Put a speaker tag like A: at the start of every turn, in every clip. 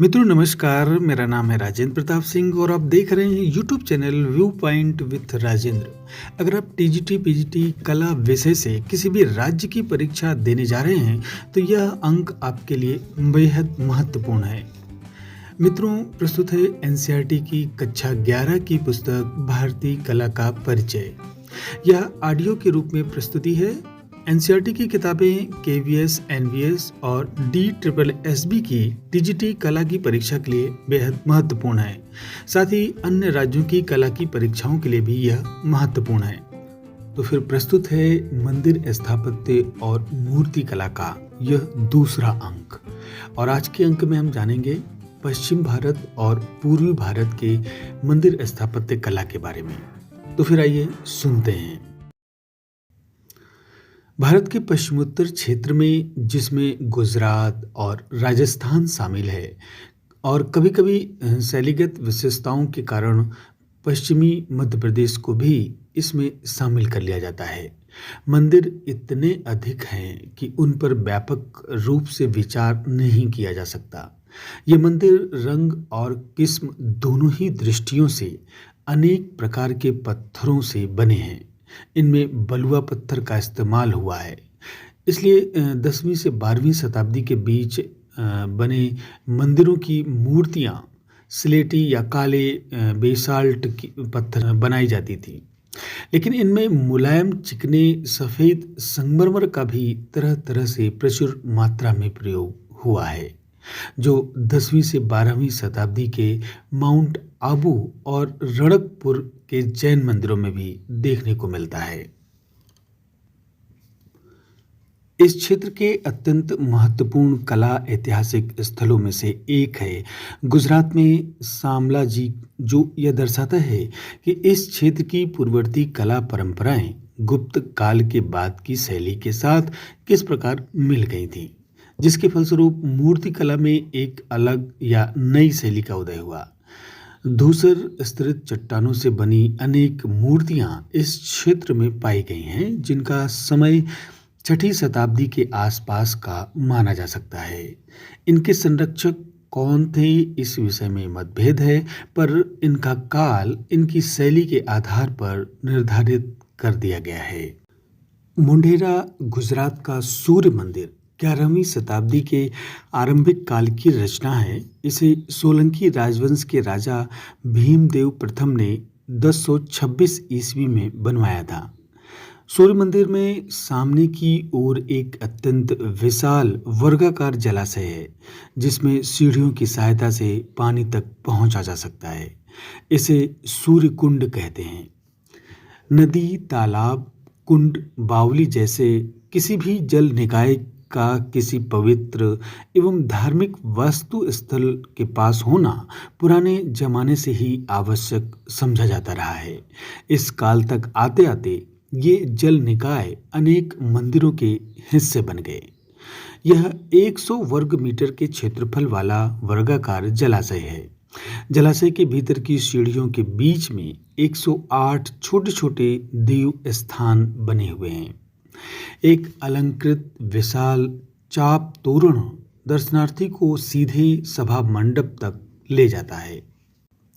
A: मित्रों नमस्कार, मेरा नाम है राजेंद्र प्रताप सिंह और आप देख रहे हैं YouTube channel view point with Rajendra. अगर आप टीजीटी पीजीटी कला विषय से किसी भी राज्य की परीक्षा देने जा रहे हैं तो यह अंक आपके लिए बेहद महत्वपूर्ण है। मित्रों, प्रस्तुत है एनसीईआरटी की कक्षा 11 की पुस्तक भारतीय कला का परिचय। यह ऑडियो के रूप में प्रस्तुति है। एनसीईआरटी की किताबें केवीएस, एनवीएस और DSSB की टीजीटी कला की परीक्षा के लिए बेहद महत्वपूर्ण है। साथ ही अन्य राज्यों की कला की परीक्षाओं के लिए भी यह महत्वपूर्ण है। तो फिर प्रस्तुत है मंदिर स्थापत्य और मूर्ति कला का यह दूसरा अंक। और आज के अंक में हम जानेंगे पश्चिम भारत और पूर्वी भारत के मंदिर स्थापत्य कला के बारे में। तो फिर आइए सुनते हैं। भारत के पश्चिमोत्तर क्षेत्र में, जिसमें गुजरात और राजस्थान शामिल है, और कभी-कभी शैलीगत विशेषताओं के कारण पश्चिमी मध्य प्रदेश को भी इसमें शामिल कर लिया जाता है। मंदिर इतने अधिक हैं कि उन पर व्यापक रूप से विचार नहीं किया जा सकता। ये मंदिर रंग और किस्म दोनों ही दृष्टियों से अनेक प्रकार के पत्थरों से बने हैं। इनमें बलुआ पत्थर का इस्तेमाल हुआ है। इसलिए 10वीं से 12वीं शताब्दी के बीच बने मंदिरों की मूर्तियां स्लेटी या काले बेसाल्ट की पत्थर बनाई जाती थी। लेकिन इनमें मुलायम चिकने सफ़ेद संगमरमर का भी तरह तरह से प्रचुर मात्रा में प्रयोग हुआ है, जो 10वीं से 12वीं शताब्दी के माउंट आबू और रणकपुर के जैन मंदिरों में भी देखने को मिलता है। इस क्षेत्र के अत्यंत महत्वपूर्ण कला ऐतिहासिक स्थलों में से एक है गुजरात में सामलाजी, जो यह दर्शाता है कि इस क्षेत्र की पूर्ववर्ती कला परंपराएं गुप्त काल के बाद की शैली के साथ किस प्रकार मिल गई थी, जिसके फलस्वरूप मूर्ति कला में एक अलग या नई शैली का उदय हुआ। धूसर स्तरित चट्टानों से बनी अनेक मूर्तियां इस क्षेत्र में पाई गई हैं, जिनका समय 6ठी शताब्दी के आसपास का माना जा सकता है। इनके संरक्षक कौन थे, इस विषय में मतभेद है, पर इनका काल इनकी शैली के आधार पर निर्धारित कर दिया गया है। मुंडेरा गुजरात का सूर्य मंदिर 11वीं शताब्दी के आरंभिक काल की रचना है। इसे सोलंकी राजवंश के राजा भीमदेव प्रथम ने 1026 ईस्वी में बनवाया था। सूर्य मंदिर में सामने की ओर एक अत्यंत विशाल वर्गाकार जलाशय है, जिसमें सीढ़ियों की सहायता से पानी तक पहुंचा जा सकता है। इसे सूर्य कुंड कहते हैं। नदी, तालाब, कुंड, बावली जैसे किसी भी जल निकाय का किसी पवित्र एवं धार्मिक वस्तु स्थल के पास होना पुराने जमाने से ही आवश्यक समझा जाता रहा है। इस काल तक आते आते ये जल निकाय अनेक मंदिरों के हिस्से बन गए। यह 100 वर्ग मीटर के क्षेत्रफल वाला वर्गाकार जलाशय है। जलाशय के भीतर की सीढ़ियों के बीच में 108 छोटे छोटे देव स्थान बने हुए हैं। एक अलंकृत विशाल चाप तोरण दर्शनार्थी को सीधे सभा मंडप तक ले जाता है।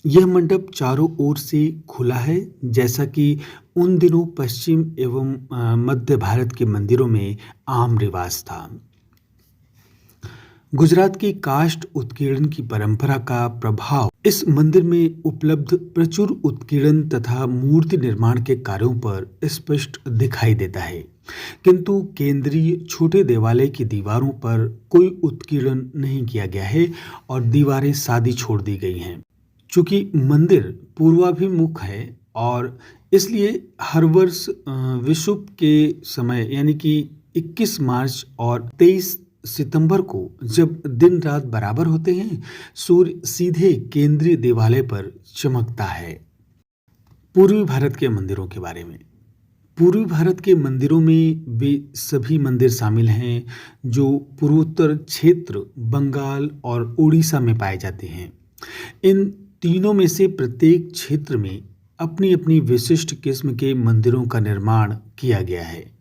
A: यह मंडप चारों ओर से खुला है, जैसा कि उन दिनों पश्चिम एवं मध्य भारत के मंदिरों में आम रिवाज था। गुजरात की काष्ठ उत्कीर्णन की परंपरा का प्रभाव इस मंदिर में उपलब्ध प्रचुर उत्कीर्णन तथा मूर्ति निर्माण के कार्यों पर स्पष्ट दिखाई देता है। किंतु केंद्रीय छोटे देवालय की दीवारों पर कोई उत्कीर्णन नहीं किया गया है और दीवारें सादी छोड़ दी गई हैं। चूंकि मंदिर पूर्वाभिमुख है और इसलिए हर वर्ष विषुव के समय यानी कि 21 मार्च और 23 सितंबर को जब दिन रात बराबर होते हैं, सूर्य सीधे केंद्रीय देवालय पर चमकता है। पूर्वी भारत के मंदिरों के बारे में। पूर्वी भारत के मंदिरों में वे सभी मंदिर शामिल हैं जो पूर्वोत्तर क्षेत्र, बंगाल और उड़ीसा में पाए जाते हैं। इन तीनों में से प्रत्येक क्षेत्र में अपनी अपनी विशिष्ट किस्म के मंदिरों का निर्माण किया गया है।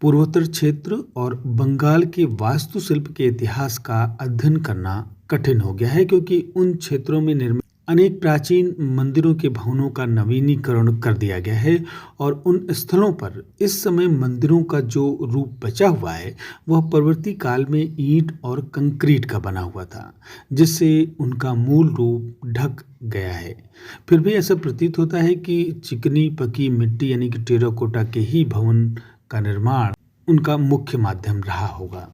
A: पूर्वोत्तर क्षेत्र और बंगाल के वास्तुशिल्प के इतिहास का अध्ययन करना कठिन हो गया है, क्योंकि उन क्षेत्रों में निर्मित अनेक प्राचीन मंदिरों के भवनों का नवीनीकरण कर दिया गया है और उन स्थलों पर इस समय मंदिरों का जो रूप बचा हुआ है वह परवर्ती काल में ईंट और कंक्रीट का बना हुआ था, जिससे उनका मूल रूप ढक गया है। फिर भी ऐसा प्रतीत होता है कि चिकनी पकी मिट्टी यानी कि टेराकोटा के ही भवन का निर्माण उनका मुख्य माध्यम रहा होगा।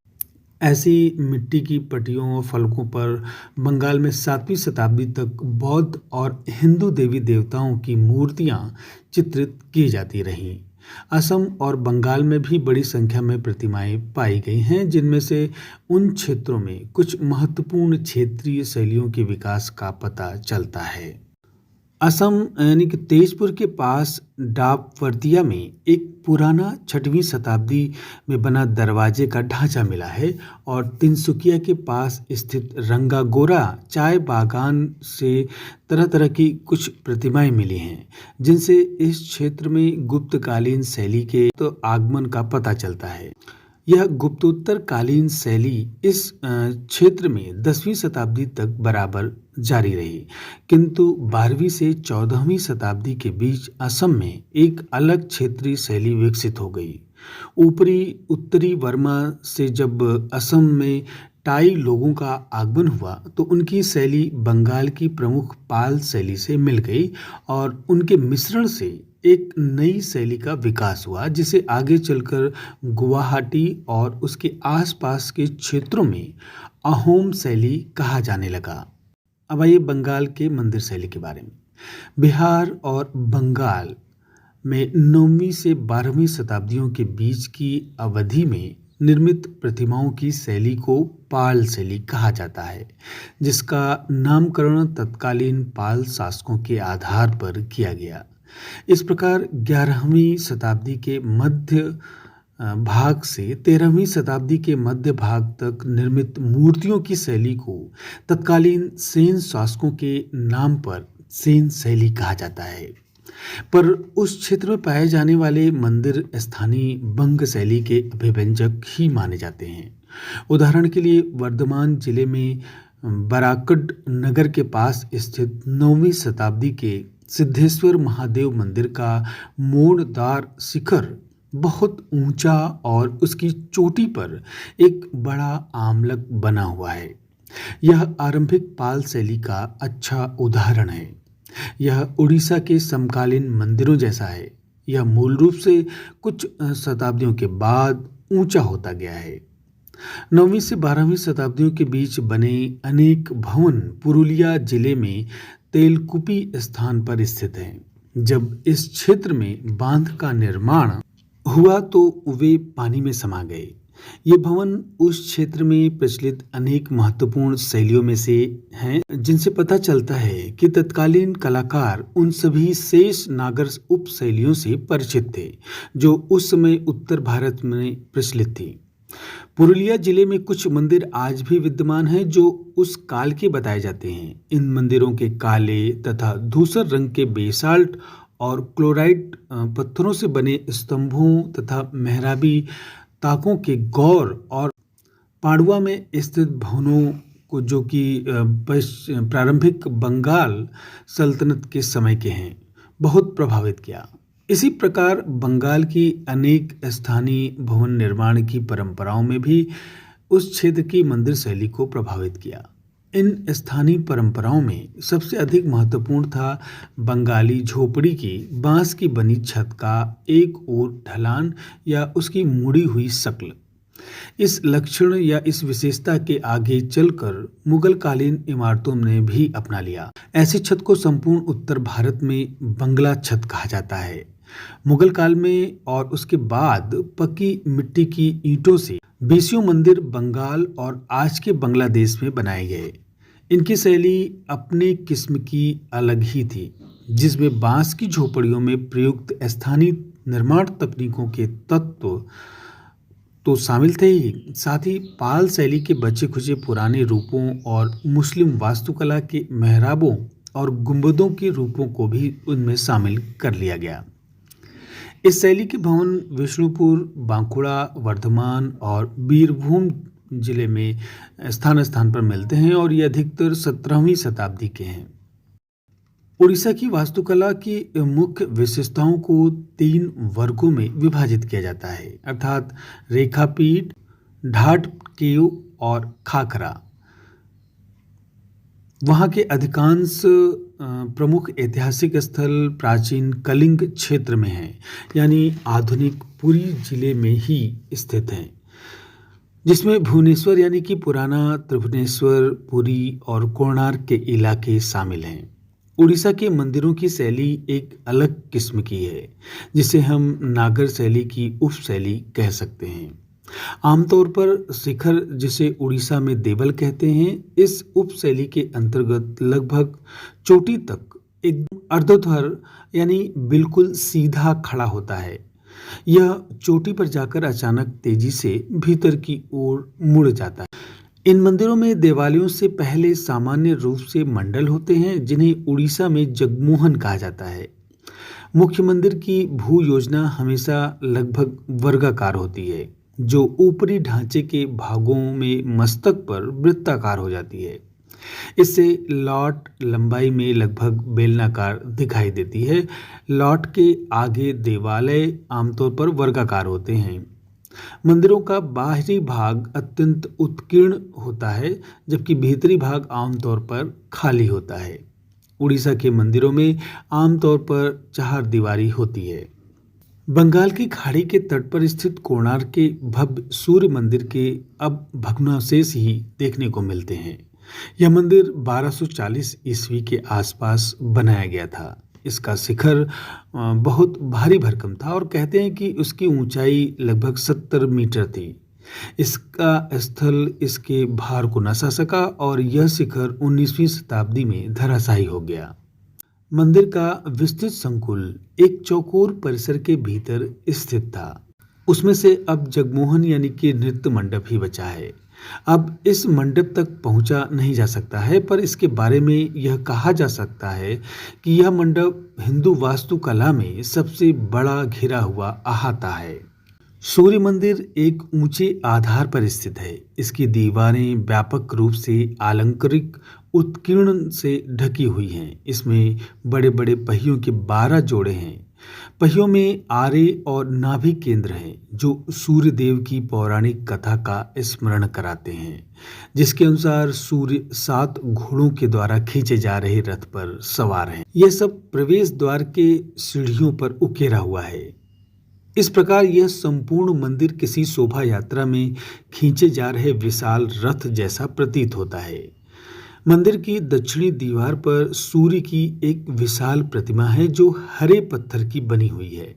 A: ऐसी मिट्टी की पटियों और फलकों पर बंगाल में 7वीं शताब्दी तक बौद्ध और हिंदू देवी देवताओं की मूर्तियां चित्रित की जाती रहीं। असम और बंगाल में भी बड़ी संख्या में प्रतिमाएं पाई गई हैं, जिनमें से उन क्षेत्रों में कुछ महत्वपूर्ण क्षेत्रीय शैलियों के विकास का पता चलता है। असम यानी कि तेजपुर के पास डापवर्दिया में एक पुराना 6वीं शताब्दी में बना दरवाजे का ढांचा मिला है और तिनसुकिया के पास स्थित रंगागोरा चाय बागान से तरह तरह की कुछ प्रतिमाएं मिली हैं, जिनसे इस क्षेत्र में गुप्तकालीन शैली के तो आगमन का पता चलता है। यह गुप्तोत्तर कालीन शैली इस क्षेत्र में 10वीं शताब्दी तक बराबर जारी रही, किंतु 12वीं से 14वीं शताब्दी के बीच असम में एक अलग क्षेत्रीय शैली विकसित हो गई। ऊपरी उत्तरी बर्मा से जब असम में टाई लोगों का आगमन हुआ तो उनकी शैली बंगाल की प्रमुख पाल शैली से मिल गई और उनके मिश्रण से एक नई शैली का विकास हुआ, जिसे आगे चलकर गुवाहाटी और उसके आसपास के क्षेत्रों में अहोम शैली कहा जाने लगा। अब आइए बंगाल के मंदिर शैली के बारे में। बिहार और बंगाल में 9वीं से 12वीं शताब्दियों के बीच की अवधि में निर्मित प्रतिमाओं की शैली को पाल शैली कहा जाता है, जिसका नामकरण तत्कालीन पाल शासकों के आधार पर किया गया। इस प्रकार 11वीं शताब्दी के मध्य भाग से 13वीं शताब्दी के मध्य भाग तक निर्मित मूर्तियों की शैली को तत्कालीन सेन शासकों के नाम पर सेन शैली कहा जाता है। पर उस क्षेत्र में पाए जाने वाले मंदिर स्थानीय बंग शैली के अभिव्यंजक ही माने जाते हैं। उदाहरण के लिए वर्धमान जिले में बराकड नगर के पास स्थित 9वीं शताब्दी के सिद्धेश्वर महादेव मंदिर का मोड़दार शिखर बहुत ऊंचा और उसकी चोटी पर एक बड़ा आमलक बना हुआ है। यह आरंभिक पाल शैली का अच्छा उदाहरण है। यह उड़ीसा के समकालीन मंदिरों जैसा है। यह मूल रूप से कुछ शताब्दियों के बाद ऊंचा होता गया है। 9वीं से 12वीं शताब्दियों के बीच बने अनेक भवन पुरुलिया जिले में तेलकुपी स्थान पर स्थित हैं। जब इस क्षेत्र में बांध का निर्माण हुआ तो वे पानी में समा गए। ये भवन उस क्षेत्र में प्रचलित अनेक महत्वपूर्ण शैलियों में से हैं, जिनसे पता चलता है कि तत्कालीन कलाकार उन सभी शेष नागर उप शैलियों से परिचित थे जो उस समय उत्तर भारत में प्रचलित थी। पुरुलिया जिले में कुछ मंदिर आज भी विद्यमान हैं जो उस काल के बताए जाते हैं। इन मंदिरों के काले तथा धूसर रंग के बेसाल्ट और क्लोराइट पत्थरों से बने स्तंभों तथा मेहराबी ताकों के गौर और पांडुआ में स्थित भवनों को, जो कि प्रारंभिक बंगाल सल्तनत के समय के हैं, बहुत प्रभावित किया। इसी प्रकार बंगाल की अनेक स्थानीय भवन निर्माण की परंपराओं में भी उस क्षेत्र की मंदिर शैली को प्रभावित किया। इन स्थानीय परंपराओं में सबसे अधिक महत्वपूर्ण था बंगाली झोपड़ी की बांस की बनी छत का एक ओर ढलान या उसकी मुड़ी हुई शक्ल। इस लक्षण या इस विशेषता के आगे चलकर मुगल कालीन इमारतों ने भी अपना लिया। ऐसी छत को संपूर्ण उत्तर भारत में बंगला छत कहा जाता है। मुगल काल में और उसके बाद पक्की मिट्टी की ईंटों से 20 मंदिर बंगाल और आज के बांग्लादेश में बनाए गए। इनकी शैली अपने किस्म की अलग ही थी, जिसमें बांस की झोपड़ियों में प्रयुक्त स्थानीय निर्माण तकनीकों के तत्व तो शामिल थे ही, साथ ही पाल शैली के बचे खुचे पुराने रूपों और मुस्लिम वास्तुकला के मेहराबों और गुंबदों के रूपों को भी उनमें शामिल कर लिया गया। इस शैली के भवन विष्णुपुर, बांकुड़ा, वर्धमान और बीरभूम जिले में स्थान स्थान पर मिलते हैं और ये अधिकतर 17वीं शताब्दी के हैं। उड़ीसा की वास्तुकला की मुख्य विशेषताओं को 3 वर्गों में विभाजित किया जाता है, अर्थात रेखापीठ, ढाट केव और खाखरा। वहाँ के अधिकांश प्रमुख ऐतिहासिक स्थल प्राचीन कलिंग क्षेत्र में हैं, यानी आधुनिक पुरी जिले में ही स्थित हैं, जिसमें भुवनेश्वर यानी कि पुराना त्रिभुवनेश्वर, पुरी और कोणार्क के इलाके शामिल हैं। उड़ीसा के मंदिरों की शैली एक अलग किस्म की है, जिसे हम नागर शैली की उपशैली कह सकते हैं। आमतौर पर शिखर, जिसे उड़ीसा में देवल कहते हैं, इस उपशैली के अंतर्गत लगभग चोटी तक एकदम अर्धोत्तर यानी बिल्कुल सीधा खड़ा होता है। यह चोटी पर जाकर अचानक तेजी से भीतर की ओर मुड़ जाता है। इन मंदिरों में देवालयों से पहले सामान्य रूप से मंडल होते हैं, जिन्हें उड़ीसा में जगमोहन कहा जाता है। मुख्य मंदिर की भू योजना हमेशा लगभग वर्गाकार होती है, जो ऊपरी ढांचे के भागों में मस्तक पर वृत्ताकार हो जाती है। इससे लॉट लंबाई में लगभग बेलनाकार दिखाई देती है। लॉट के आगे देवालय आमतौर पर वर्गाकार होते हैं। मंदिरों का बाहरी भाग अत्यंत उत्कीर्ण होता है, जबकि भीतरी भाग आमतौर पर खाली होता है। उड़ीसा के मंदिरों में आमतौर पर चारदीवारी होती है। बंगाल की खाड़ी के तट पर स्थित कोणार्क के भव्य सूर्य मंदिर के अब भग्नावशेष ही देखने को मिलते हैं। यह मंदिर 1240 ईस्वी के आसपास बनाया गया था। इसका शिखर बहुत भारी भरकम था और कहते हैं कि उसकी ऊंचाई लगभग 70 मीटर थी। इसका स्थल इसके भार को न सह सका और यह शिखर 19वीं शताब्दी में धराशायी हो गया। मंदिर का विस्तृत संकुल एक चौकोर परिसर के भीतर स्थित था। उसमें से अब जगमोहन यानी कि नृत्य मंडप ही बचा है। अब इस मंडप तक पहुंचा नहीं जा सकता है, पर इसके बारे में यह कहा जा सकता है कि यह मंडप हिंदू वास्तुकला में सबसे बड़ा घिरा हुआ अहाता है। सूर्य मंदिर एक ऊंचे आधार पर स्थित है। इसकी दीवारें व्यापक रूप से अलंकृत उत्कीर्ण से ढकी हुई हैं। इसमें बड़े बड़े पहियों के 12 जोड़े हैं। पहियों में आरे और नाभि केंद्र हैं, जो सूर्य देव की पौराणिक कथा का स्मरण कराते हैं, जिसके अनुसार सूर्य 7 घोड़ों के द्वारा खींचे जा रहे रथ पर सवार हैं। यह सब प्रवेश द्वार के सीढ़ियों पर उकेरा हुआ है। इस प्रकार यह संपूर्ण मंदिर किसी शोभा यात्रा में खींचे जा रहे विशाल रथ जैसा प्रतीत होता है। मंदिर की दक्षिणी दीवार पर सूर्य की एक विशाल प्रतिमा है, जो हरे पत्थर की बनी हुई है।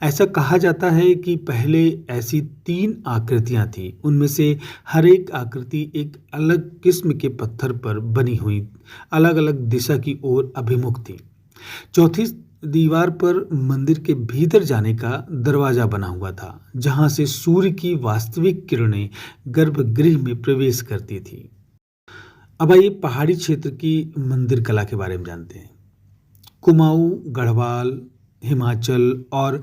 A: ऐसा कहा जाता है कि पहले ऐसी 3 आकृतियां थीं। उनमें से हर एक आकृति एक अलग किस्म के पत्थर पर बनी हुई, अलग अलग दिशा की ओर अभिमुख थी। चौथी दीवार पर मंदिर के भीतर जाने का दरवाजा बना हुआ था, जहां से सूर्य की वास्तविक किरणें गर्भगृह में प्रवेश करती थी। अब आइए पहाड़ी क्षेत्र की मंदिर कला के बारे में जानते हैं। कुमाऊं, गढ़वाल, हिमाचल और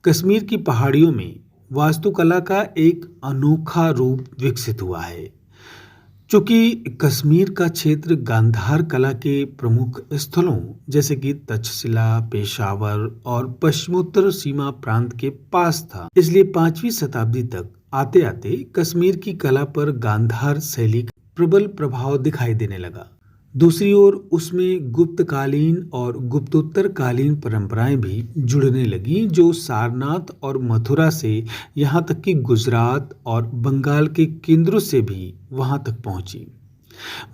A: कश्मीर की पहाड़ियों में वास्तुकला का एक अनोखा रूप विकसित हुआ है। चूंकि कश्मीर का क्षेत्र गांधार कला के प्रमुख स्थलों जैसे कि तक्षशिला, पेशावर और पश्चिमोत्तर सीमा प्रांत के पास था, इसलिए 5वीं शताब्दी तक आते आते कश्मीर की कला पर गांधार शैली का प्रबल प्रभाव दिखाई देने लगा। दूसरी ओर उसमें गुप्तकालीन और गुप्तोत्तरकालीन परंपराएं भी जुड़ने लगीं, जो सारनाथ और मथुरा से यहाँ तक कि गुजरात और बंगाल के केंद्रों से भी वहाँ तक पहुँची।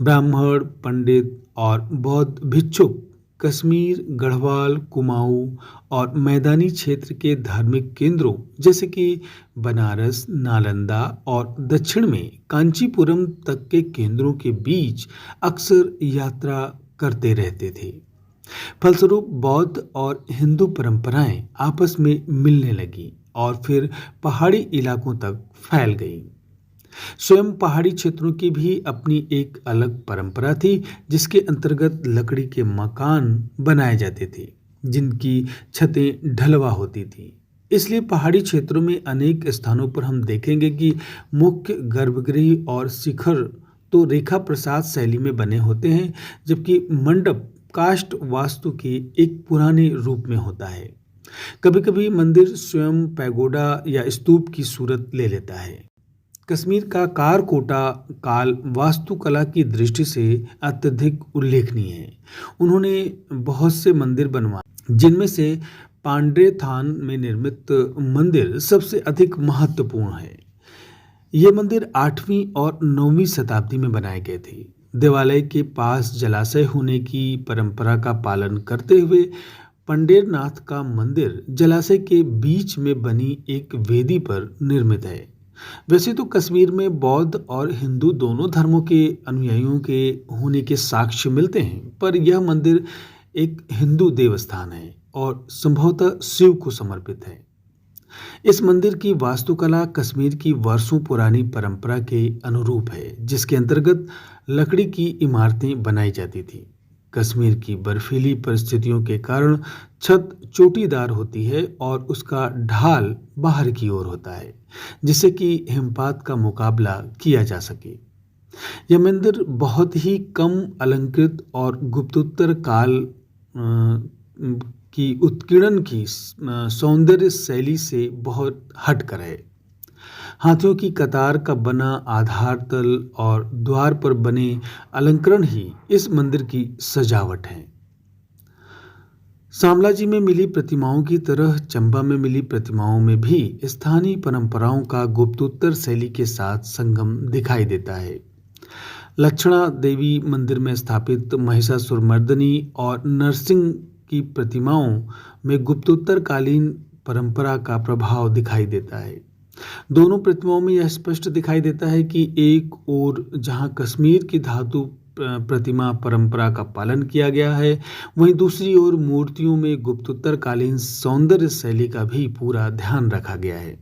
A: ब्राह्मण, पंडित और बौद्ध भिक्षुक कश्मीर, गढ़वाल, कुमाऊं और मैदानी क्षेत्र के धार्मिक केंद्रों जैसे कि बनारस, नालंदा और दक्षिण में कांचीपुरम तक के केंद्रों के बीच अक्सर यात्रा करते रहते थे। फलस्वरूप बौद्ध और हिंदू परंपराएं आपस में मिलने लगी और फिर पहाड़ी इलाकों तक फैल गईं। स्वयं पहाड़ी क्षेत्रों की भी अपनी एक अलग परंपरा थी, जिसके अंतर्गत लकड़ी के मकान बनाए जाते थे, जिनकी छतें ढलवा होती थी। इसलिए पहाड़ी क्षेत्रों में अनेक स्थानों पर हम देखेंगे कि मुख्य गर्भगृह और शिखर तो रेखा प्रसाद शैली में बने होते हैं, जबकि मंडप काष्ठ वास्तु के एक पुराने रूप में होता है। कभी-कभी मंदिर स्वयं पैगोडा या स्तूप की सूरत ले लेता है। कश्मीर का कारकोटा काल वास्तुकला की दृष्टि से अत्यधिक उल्लेखनीय है। उन्होंने बहुत से मंदिर बनवाए, जिनमें से पांडे थान में निर्मित मंदिर सबसे अधिक महत्वपूर्ण है। ये मंदिर 8वीं और 9वीं शताब्दी में बनाए गए थे। देवालय के पास जलाशय होने की परंपरा का पालन करते हुए पंडेरनाथ का मंदिर जलाशय के बीच में बनी एक वेदी पर निर्मित है। वैसे तो कश्मीर में बौद्ध और हिंदू दोनों धर्मों के अनुयायियों के होने के साक्ष्य मिलते हैं, पर यह मंदिर एक हिंदू देवस्थान है और संभवतः शिव को समर्पित है। इस मंदिर की वास्तुकला कश्मीर की वर्षों पुरानी परंपरा के अनुरूप है, जिसके अंतर्गत लकड़ी की इमारतें बनाई जाती थी। कश्मीर की बर्फीली परिस्थितियों के कारण छत चोटीदार होती है और उसका ढाल बाहर की ओर होता है, जिससे कि हिमपात का मुकाबला किया जा सके। यह मंदिर बहुत ही कम अलंकृत और गुप्तोत्तर काल की उत्कीर्णन की सौंदर्य शैली से बहुत हटकर है। हाथियों की कतार का बना आधार तल और द्वार पर बने अलंकरण ही इस मंदिर की सजावट है। सामलाजी में मिली प्रतिमाओं की तरह चंबा में मिली प्रतिमाओं में भी स्थानीय परंपराओं का गुप्तोत्तर शैली के साथ संगम दिखाई देता है। लक्षणा देवी मंदिर में स्थापित महिषासुरमर्दिनी और नरसिंह की प्रतिमाओं में गुप्तोत्तरकालीन परंपरा का प्रभाव दिखाई देता है। दोनों प्रतिमाओं में यह स्पष्ट दिखाई देता है कि एक ओर जहां कश्मीर की धातु प्रतिमा परंपरा का पालन किया गया है, वहीं दूसरी ओर मूर्तियों में गुप्तोत्तरकालीन सौंदर्य शैली का भी पूरा ध्यान रखा गया है।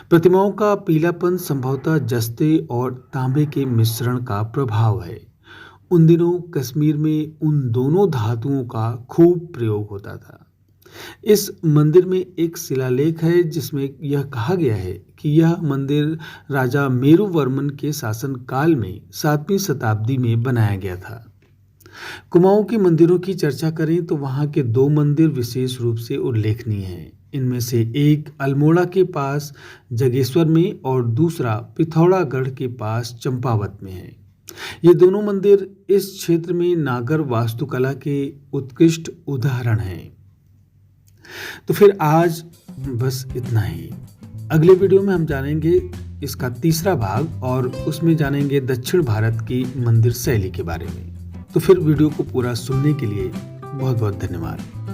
A: प्रतिमाओं का पीलापन संभवतः जस्ते और तांबे के मिश्रण का प्रभाव है। उन दिनों कश्मीर में उन दोनों धातुओं का खूब प्रयोग होता था। इस मंदिर में एक शिलालेख है जिसमें यह कहा गया है कि यह मंदिर राजा मेरुवर्मन के शासन काल में 7वीं शताब्दी में बनाया गया था। कुमाऊं के मंदिरों की चर्चा करें तो वहां के 2 मंदिर विशेष रूप से उल्लेखनीय हैं। इनमें से एक अल्मोड़ा के पास जगेश्वर में और दूसरा पिथौरागढ़ के पास चंपावत में है। ये दोनों मंदिर इस क्षेत्र में नागर वास्तुकला के उत्कृष्ट उदाहरण हैं। तो फिर आज बस इतना ही। अगले वीडियो में हम जानेंगे इसका तीसरा भाग और उसमें जानेंगे दक्षिण भारत की मंदिर शैली के बारे में। तो फिर वीडियो को पूरा सुनने के लिए बहुत बहुत धन्यवाद।